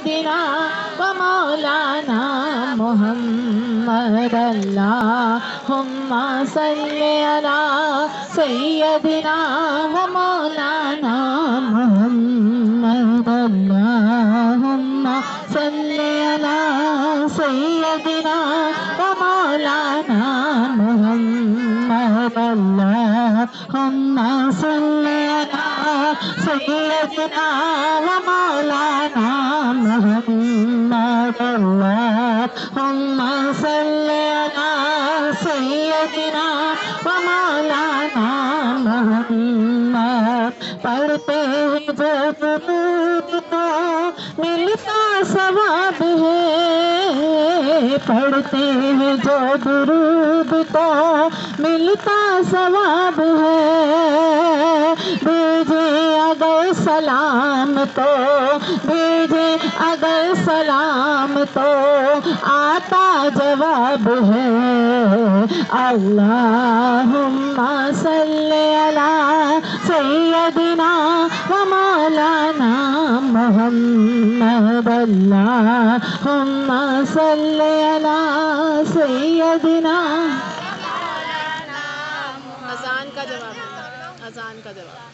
सय्यदिना व मौलाना मुहम्मद अल्लाहुम्मा सल्ली अला सय्यदिना व मौलाना मुहम्मद अल्लाहुम्मा सल्ली अला सय्यदिना व मौलाना मुहम्मद अल्लाहुम्मा सल्ली अला सय्यदिना व मौलाना मुहम्मद अल्लाहुम्मा सल्ली अला सय्यदिना व मौलाना मुहम्मद। पढ़ते हैं जो दुरूद तो मिलता सवाब है, पढ़ते हैं जो दुरूद तो मिलता सवाब है। भेजे अगर सलाम तो, भेजे अगर सलाम तो आता जवाब है। अल्लाहुम्मा सल्ली अला सय्यदिना व मौलाना मुहम्मद अल्लाहुम्मा सल्ली अला सय्यदिना। अज़ान का जवाब, अज़ान का जवाब।